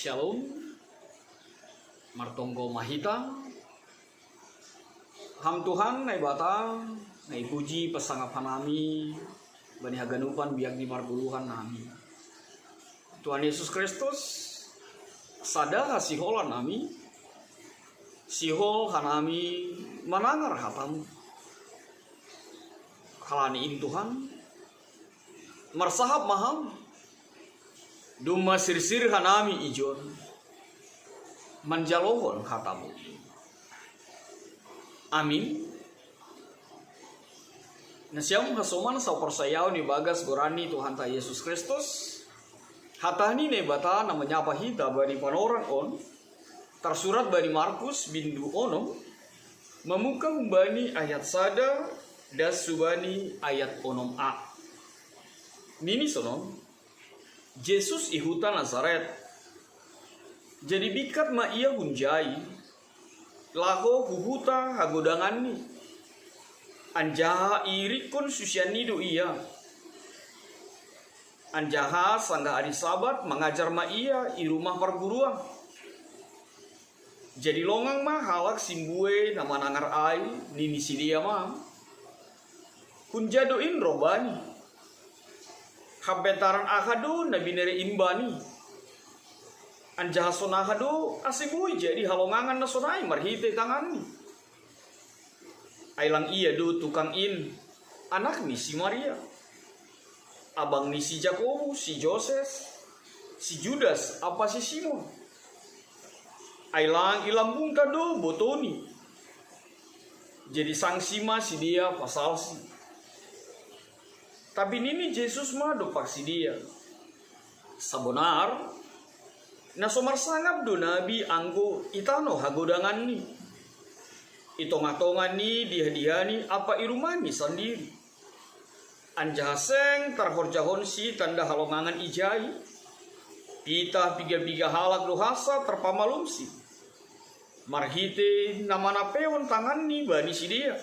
Shalom, martonggo mahita, ham Tuhan nai bata, nai puji pasangap hanami, bani haganupan biak di marbuluhan nami. Tuhan Yesus Kristus, sada siholan nami, sihol hanami manangar hatamu. Halani Tuhan, marsahap maham. Duma sir-sir hanami ijon manjalohon hatamu. Amin. Nasyam hasoman sa persayaw ni bagas gorani Tuhan ta Yesus Kristus. Hatani ne bata na menyapa hita bani panorang on. Tersurat bani Markus bindu onom. Memuka umbani ayat sada das subani ayat onom a. Nini sonom. Yesus ihuta Nazaret. Jadi bikat ma ia hunjai. Laho huhuta hagodangan ni. Anjaha irikon susyanido ia. Anjaha sangga hari sabat mengajar ma ia i rumah perguruan. Jadi longang ma halak simbue nama nangar ai nini sidia ma. Hunjadoin robani. Habentaran ahadu nabi nere imbani. Anjaha sonahadu asibui jadi halongangan na sonai marhite tangani. Ailang iya do tukang in anak ni si Maria. Abang ni si Jakobus, si Joses, si Judas, apa si Simon. Ailang ilambung kado botoni. Jadi sang sima si dia pasal si. Tapi nini Yesus mah dopak si dia. Sabonar na somar sangap do nabi anggo itano hagodangan ni. Itongatongan ni dihadiani apa irumani sendiri. Anjahaseng terhorjahon si tanda halongangan ijai. Pita piga-piga halak dohasa terpamalum si. Marhite namana peon tangan ni bani si dia.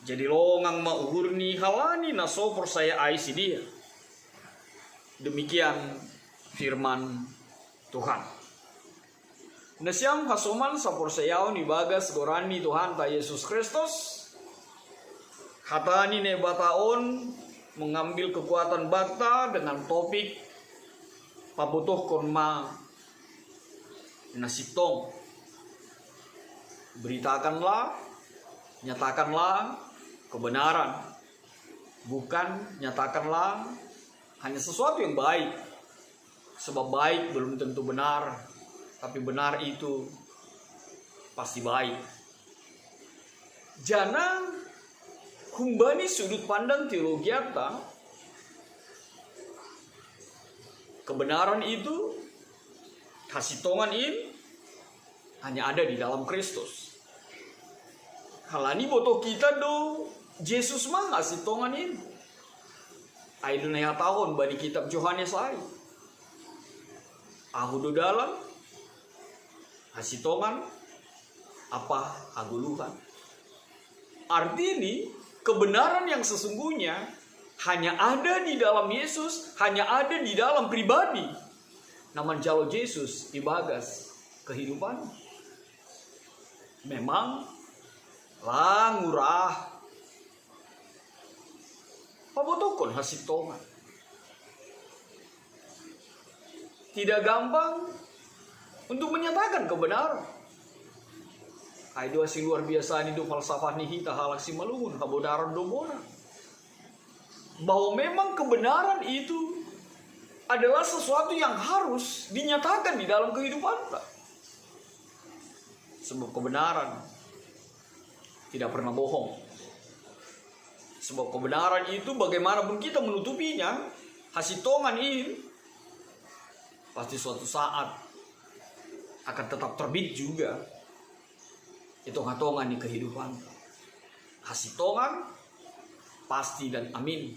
Jadi longang mauhurni halani naso persaya ai si dia. Demikian firman Tuhan. Nasyam hasoman saporsayaw ni bagas gorani Tuhan ta Yesus Kristus. Hatani ne bataon mengambil kekuatan bata dengan topik pabutuh konma nasitong. Beritakanlah, nyatakanlah kebenaran, bukan nyatakanlah hanya sesuatu yang baik. Sebab baik belum tentu benar, tapi benar itu pasti baik. Jana humbani sudut pandang teologi kita, kebenaran itu hasitongan ini hanya ada di dalam Kristus. Halani boto kita do Yesus mah ngasih tongan ini. Ayo naya tahun bani kitab Yohanes ai. Aku do dalam ngasih tongan apa aguluhan. Arti ini kebenaran yang sesungguhnya hanya ada di dalam Yesus, hanya ada di dalam pribadi. Namun jalo Yesus ibagas kehidupan. Memang lah ngurah pabotokon hasitongan. Tidak gampang untuk menyatakan kebenaran. Aido asing luar biasa ni do falsafah ni hita halak si malungun kabodaran domona. Bahwa memang kebenaran itu adalah sesuatu yang harus dinyatakan di dalam kehidupan kita. Sebab kebenaran tidak pernah bohong. Sebab kebenaran itu bagaimanapun kita menutupinya, hasitongan ini pasti suatu saat akan tetap terbit juga. Hitung-hitungan di kehidupan. Hasitongan pasti dan amin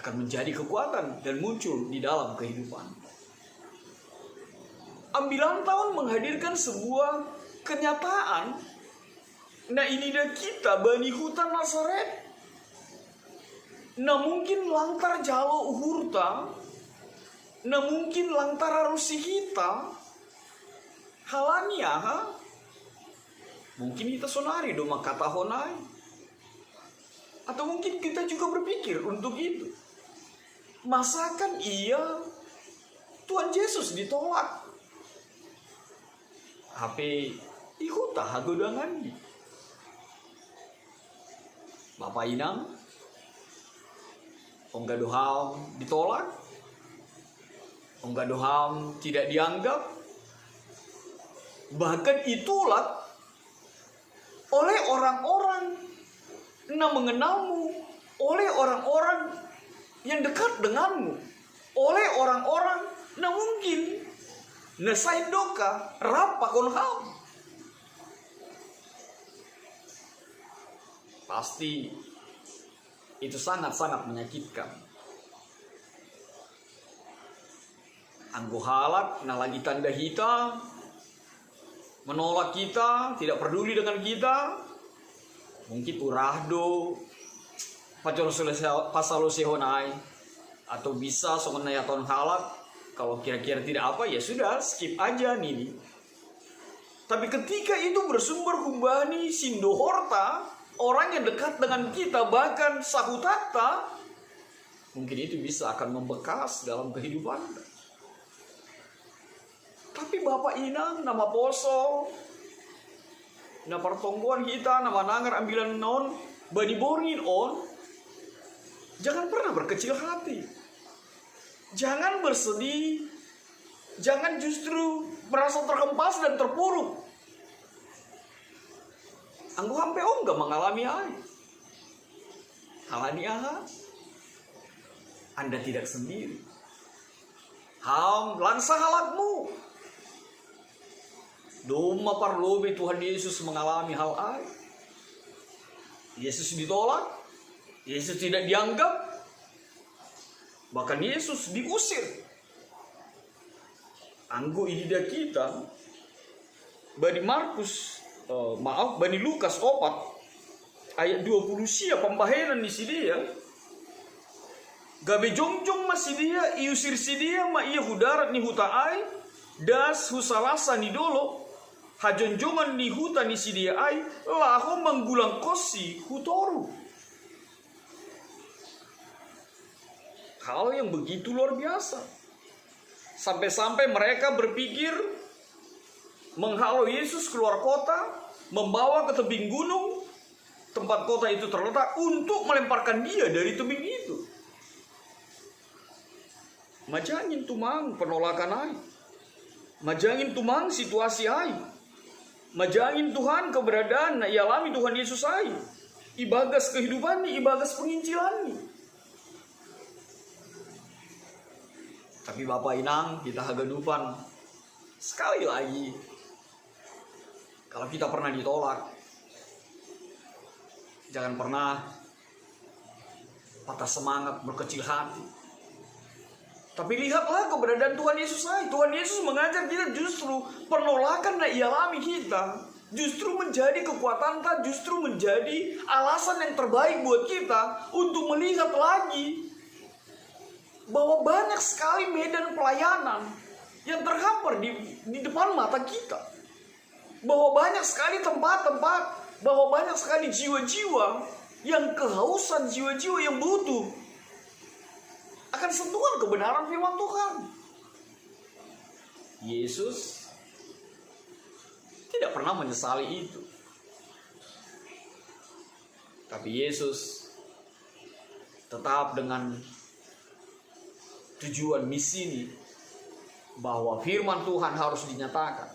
akan menjadi kekuatan dan muncul di dalam kehidupan. Ambilan tahun menghadirkan sebuah kenyataan. Nah ini dah kita bani hutan Nazaret. Nah mungkin lantar jalo uhurta Na mungkin lantaran rusi kita halania ha? Mungkin kita sonari doma kata honai. Atau mungkin kita juga berpikir untuk itu. Masakan iya Tuhan Yesus ditolak? HP ikuta hagodangan di. Bapak inang ongga doham ditolak, ongga doham tidak dianggap, bahkan itulah oleh orang-orang yang mengenalmu, oleh orang-orang yang dekat denganmu, oleh orang-orang yang mungkin nesai doka rapa konham. Pasti itu sangat-sangat menyakitkan. Anggo halak na lagi tanda hitam, menolak kita, tidak peduli dengan kita. Mungkin urahdo pasalo sehonai, atau bisa songonayaton halak. Kalau kira-kira tidak apa, ya sudah, skip aja nih. Tapi ketika itu bersumber humbani sindohorta, orang yang dekat dengan kita, bahkan sahutata, mungkin itu bisa akan membekas dalam kehidupan. Tapi Bapak Inang, nama poso, nama pertongguan kita, nama nangar ambilan non, bani boringin on, jangan pernah berkecil hati. Jangan bersedih, jangan justru merasa terhempas dan terpuruk. Anggo hampe ongga mengalami ai. Halani aha. Anda tidak sendiri. Ham lansa halakmu. Doma parlobe Tuhan Yesus mengalami hal ai. Yesus ditolak, Yesus tidak dianggap, bahkan Yesus diusir. Anggo ididah kita, bani Markus, bani Lukas 4 ayat 20 sia pembaheran di sini ya. Gabe jongjong masih dia iusir si dia ma iya hudarat ni hutai das husalasa ni dolo hajonjongan ni huta ni si dia ai laho manggulang kosi hutoru. Hal yang begitu luar biasa. Sampai-sampai mereka berpikir menghalau Yesus keluar kota, membawa ke tebing gunung tempat kota itu terletak untuk melemparkan dia dari tebing itu. Majangin tumang penolakan ai. Majangin tumang situasi ai. Majangin Tuhan keberadaan na ialami Tuhan Yesus ai. Ibagas kehidupan ni, ibagas penginjilan ni. Tapi Bapak Inang, kita hagadupan sekali lagi. Kalau kita pernah ditolak, jangan pernah patah semangat, berkecil hati. Tapi lihatlah keberadaan Tuhan Yesus saja. Tuhan Yesus mengajar kita justru penolakan yang dialami kita justru menjadi kekuatan kita, justru menjadi alasan yang terbaik buat kita untuk melihat lagi bahwa banyak sekali medan pelayanan yang terhampar di depan mata kita. Bahwa banyak sekali tempat-tempat, bahwa banyak sekali jiwa-jiwa yang kehausan, jiwa-jiwa yang butuh akan sentuhan kebenaran firman Tuhan. Yesus tidak pernah menyesali itu. Tapi Yesus tetap dengan tujuan misi ini, bahwa firman Tuhan harus dinyatakan,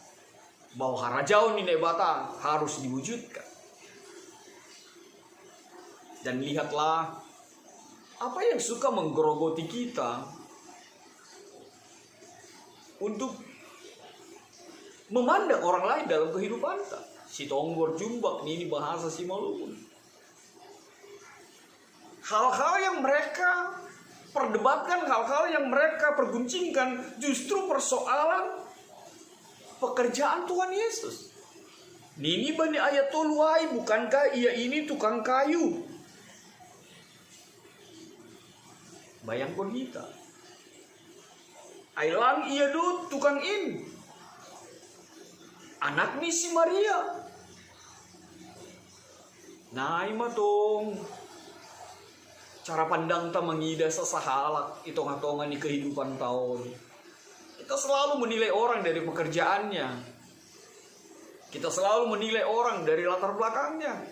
bahwa harajaun ini nebata harus diwujudkan. Dan lihatlah apa yang suka menggerogoti kita untuk memandang orang lain dalam kehidupan kita. Si tonggor jumbak ini bahasa si Maluku. Hal-hal yang mereka perdebatkan, hal-hal yang mereka perguncingkan justru persoalan pekerjaan Tuhan Yesus. Nini bani ayat toluai, bukankah ia ini tukang kayu? Bayangkan kita. Ailang ia do tukang in. Anak ni si Maria. Nah, matong cara pandang ta mengida sesahalak hitung-hitungan di kehidupan tahun. Kita selalu menilai orang dari pekerjaannya. Kita selalu menilai orang dari latar belakangnya.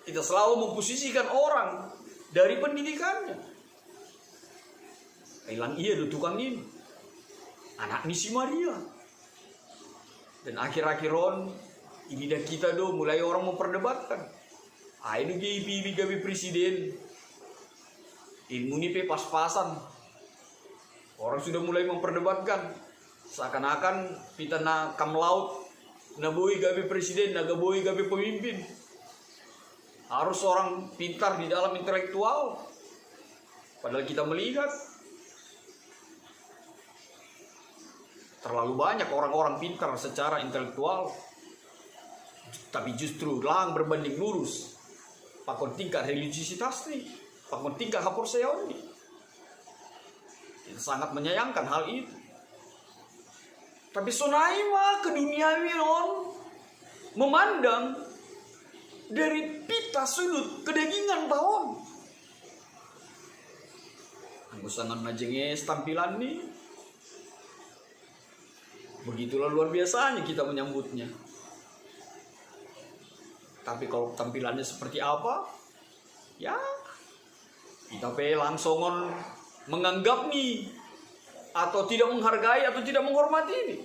Kita selalu memposisikan orang dari pendidikannya. Ailang iya do tukang ini. Anak ni si Maria. Dan akhir-akhiron ini dah kita do mulai orang memperdebatkan. Ini GIP gawe presiden. Ilmu ni pe pas-pasan. Orang sudah mulai memperdebatkan. Seakan-akan kita na kam laut. Na boy gawe presiden, na boy gawe pemimpin. Harus orang pintar di dalam intelektual. Padahal kita melihat terlalu banyak orang-orang pintar secara intelektual, tapi justru lang berbanding lurus. Pakon tingkat religiositas nih, pakon tingkat hapor seon nih. Kita sangat menyayangkan hal itu. Tapi sonai mah ke duniawi non memandang dari pita sudut kedagingan tahun. Anggusangan najenges tampilan nih. Begitulah luar biasanya kita menyambutnya. Tapi kalau tampilannya seperti apa, ya kita langsung menganggap nih, atau tidak menghargai atau tidak menghormati ini.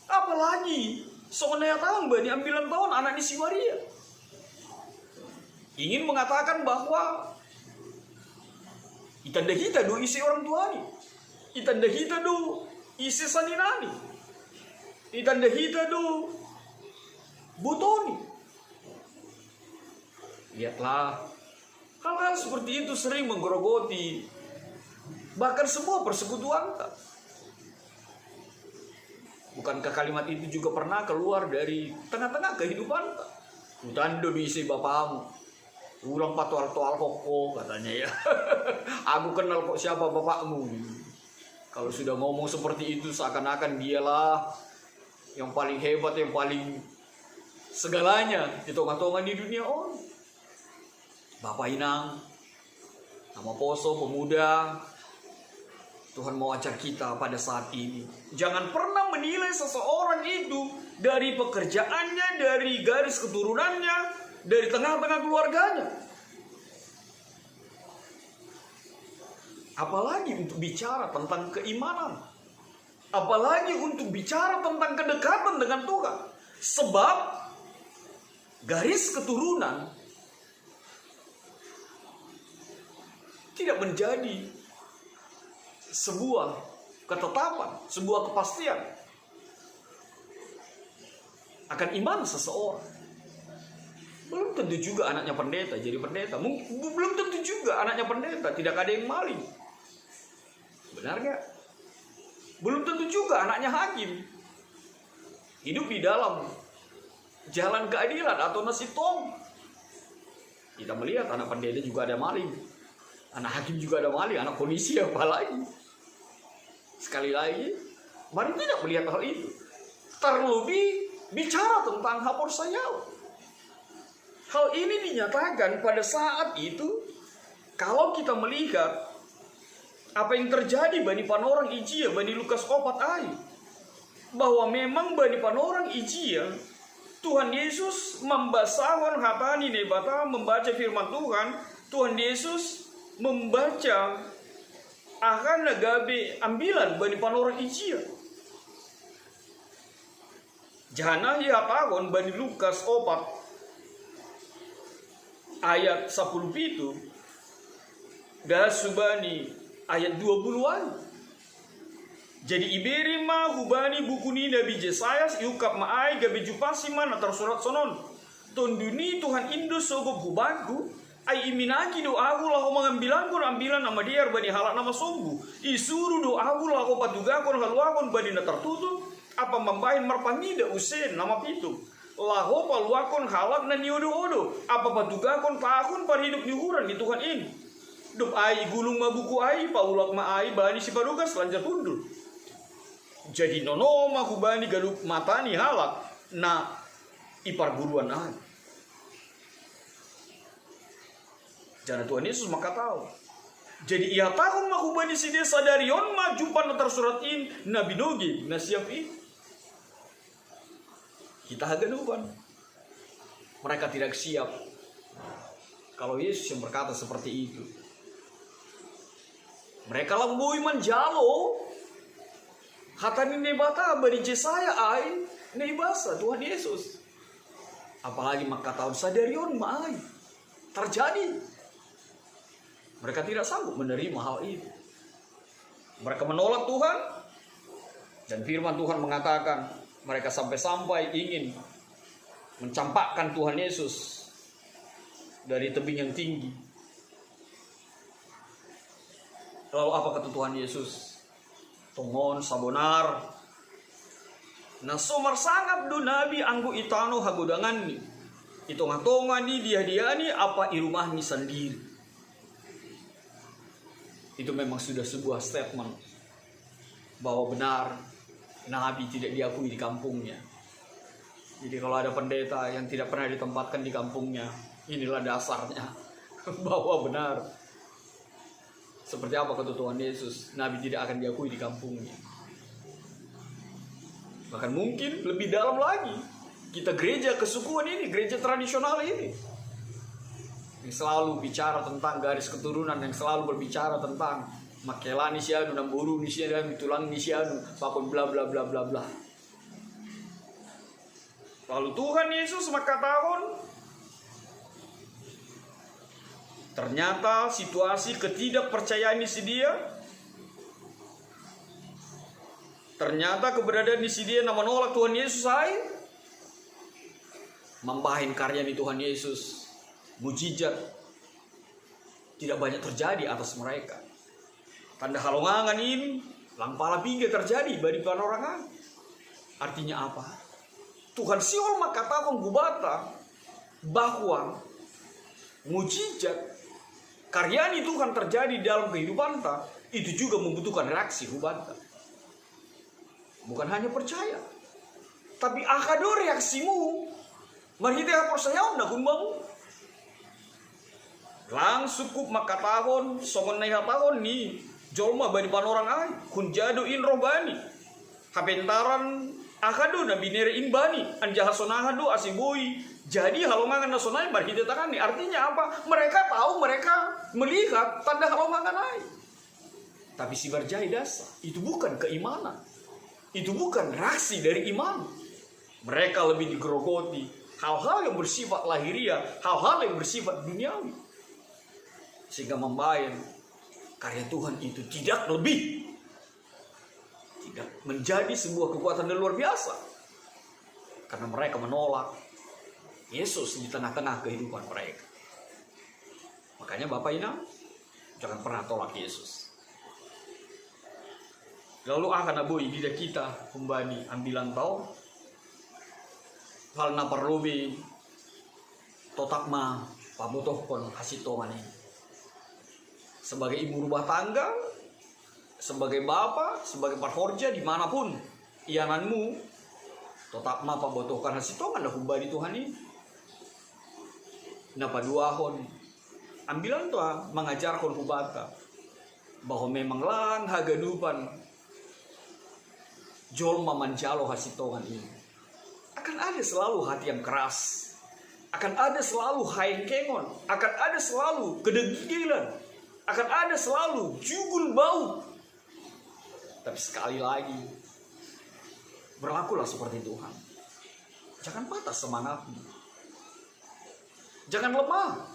Apalagi sebenarnya tahun bani ambilan tahun anak si Maria ingin mengatakan bahwa itanda kita do isi orang tuani, itanda kita do isi saninani. Itanda hita do butoni. Lihatlah, hal-hal seperti itu sering menggerogoti bahkan semua persekutuan. Bukankah kalimat itu juga pernah keluar dari tengah-tengah kehidupan? Utando diisi bapamu, ulang patual-tual koko katanya ya. Aku kenal kok siapa bapakmu. Kalau sudah ngomong seperti itu seakan-akan dialah yang paling hebat, yang paling segalanya hitung-hitungan di dunia. Bapak Inang, nama Poso pemuda, Tuhan mau ajar kita pada saat ini. Jangan pernah menilai seseorang itu dari pekerjaannya, dari garis keturunannya, dari tengah-tengah keluarganya. Apalagi untuk bicara tentang keimanan. Apalagi untuk bicara tentang kedekatan dengan Tuhan. Sebab garis keturunan tidak menjadi sebuah ketetapan, sebuah kepastian akan iman seseorang. Belum tentu juga anaknya pendeta jadi pendeta. Belum tentu juga anaknya pendeta tidak ada yang maling. Benar gak? Belum tentu juga anaknya hakim hidup di dalam jalan keadilan atau nasib tong. Kita melihat anak pendeta juga ada maling, anak hakim juga ada maling, anak polisi apalagi. Sekali lagi, mari tidak melihat hal itu. Terlebih bicara tentang hapor sayau. Hal ini dinyatakan pada saat itu kalau kita melihat apa yang terjadi Bani Panorang Ijia, Bani Lukas Opat Ai, bahwa memang Bani Panorang Ijia, Tuhan Yesus membasahkan hatani nebata, membaca firman Tuhan, Tuhan Yesus membaca akan nagabe ambilan Bani Panorang Ijia. Jana hatagon Bani Lukas Opat ayat 10 itu dasubani ayat 20-an. Jadi iberi ma hubani bukuni Nabi Jesayas iukap maai gabe jupasi mana tersurat sonon. Tonduni Tuhan Indo sogop hubanku ai iminaki doaku lah mengambilan pun ambilan nama dia bani halak nama sombu. Isuru doaku lah patugakon haluakon bani na tertutup apa membahin marpangida usen nama pitu. Laho paluakon halak na niodo-odo apa patugakon tahun par hidup nyuhuran di Tuhan ini. Dup ai gulung ma buku ai paulak ma ai bani si paduka selanjar pundul. Jadi nono ma kubani galup matani halak na ipar guruan ai. Jana Tuhan Yesus maka tahu. Jadi ia tahun ma kubani si desa dari on ma jumpa na tersuratin na binogi na siap ini. Kita haganuban. Mereka tidak siap. Kalau Yesus yang berkata seperti itu. Mereka lambui manjalo. Hatani nebata bari Jesaya ai nebasa Tuhan Yesus. Apalagi maka tahun sadarion mai terjadi. Mereka tidak sanggup menerima hal itu. Mereka menolak Tuhan. Dan firman Tuhan mengatakan mereka sampai-sampai ingin mencampakkan Tuhan Yesus dari tebing yang tinggi. Lalu apa kata Tuhan Yesus? Tongon sabonar. Nah somar sangat do nabi anggo itano hagodangan ni. Itu ngatongan ni dia ni apa i rumah ni sendiri. Itu memang sudah sebuah statement bahwa benar nabi tidak diakui di kampungnya. Jadi kalau ada pendeta yang tidak pernah ditempatkan di kampungnya, inilah dasarnya bahwa benar. Seperti apa kata Tuhan Yesus, nabi tidak akan diakui di kampungnya. Bahkan mungkin lebih dalam lagi, kita gereja kesukuan ini, gereja tradisional ini, yang selalu bicara tentang garis keturunan, yang selalu berbicara tentang makelani sianu, namburu ni sianu, tulang ni sianu, pakon bla bla bla bla bla. Lalu Tuhan Yesus maka tahun ternyata situasi ketidakpercayaan di dia, ternyata keberadaan di dia nama menolak Tuhan Yesus membahin karya di Tuhan Yesus, mujizat tidak banyak terjadi atas mereka. Tanda halongangan ini langpala pinggir terjadi bagi orang. Artinya apa? Tuhan siol maka tahun gubata bahwa mujizat karyani Tuhan terjadi dalam kehidupan ta, itu juga membutuhkan reaksi hubanta. Bukan hanya percaya, tapi akado reaksimu. Marhita percaya na kumbamu. Langsung kup maka tahun, songon na tahun ni, jolma bani panorang ay, kun jado in rohbani, habentaran akado na binere in bani, anjahasonahado asibui. Jadi halongangan nasional marhita tangan ni artinya apa? Mereka tahu, mereka melihat tanda halongangan ay. Tapi si berjaya dasar itu bukan keimanan. Itu bukan reaksi dari iman. Mereka lebih digerogoti hal-hal yang bersifat lahiriah, hal-hal yang bersifat duniawi. Sehingga membayar karya Tuhan itu tidak lebih, tidak menjadi sebuah kekuatan yang luar biasa. Karena mereka menolak Yesus di tengah-tengah kehidupan mereka. Makanya Bapak Ina, jangan pernah tolak Yesus. Lalu akan aboi bila kita kembali ambilan tahu hal na perlobe totak ma pabutohkon hasitongan ini. Sebagai ibu rumah tangga, sebagai bapak, sebagai parhorja dimanapun iananmu, totak ma pabutohkan hasitongan dah kembali Tuhan ini. Napaduahon ambilan tua mengajarkan hubata bahwa memang lang hagadupan jolma manjalo hasitongan ini akan ada selalu hati yang keras, akan ada selalu haengkengon, akan ada selalu kedegilan, akan ada selalu jugul bau. Tapi sekali lagi berlakulah seperti Tuhan. Jangan patah semangatmu. Jangan lemah,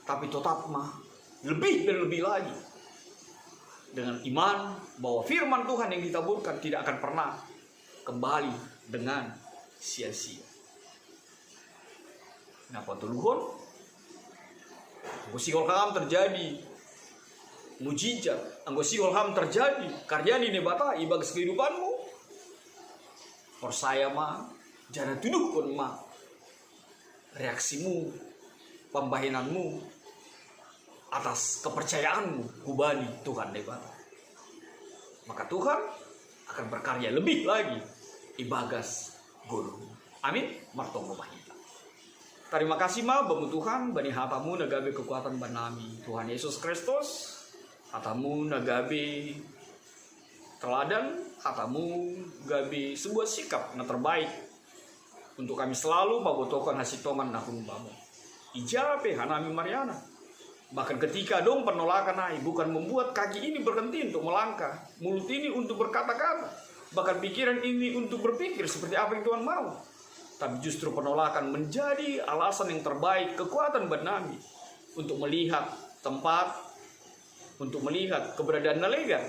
tapi tetap lebih dan lebih lagi dengan iman bahwa firman Tuhan yang ditaburkan tidak akan pernah kembali dengan sia-sia. Napa tuluhon? Anggosihol ham terjadi mujizat, anggosihol ham terjadi karyani nebata ibagas kehidupanmu. Persaya jangan tuduhkan reaksimu, pembahinanmu atas kepercayaanmu kubani Tuhan debat. Maka Tuhan akan berkarya lebih lagi ibagas guru. Amin. Martongo mahita. Terima kasih ma bamu Tuhan bani hatamu nagabe kekuatan banami Tuhan Yesus Kristus. Hatamu nagabe teladan, hatamu gabe sebuah sikap yang terbaik untuk kami selalu babotokan hasitongan nakun bamu. Ijape hanami Mariana. Bahkan ketika dong penolakan ai bukan membuat kaki ini berhenti untuk melangkah, mulut ini untuk berkata-kata, bahkan pikiran ini untuk berpikir seperti apa yang Tuhan mau. Tapi justru penolakan menjadi alasan yang terbaik, kekuatan Banami untuk melihat tempat, untuk melihat keberadaan Nalega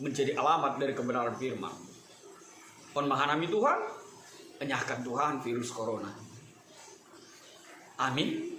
menjadi alamat dari kebenaran firman. Penmahanami Tuhan, enyahkan Tuhan virus corona. Amin.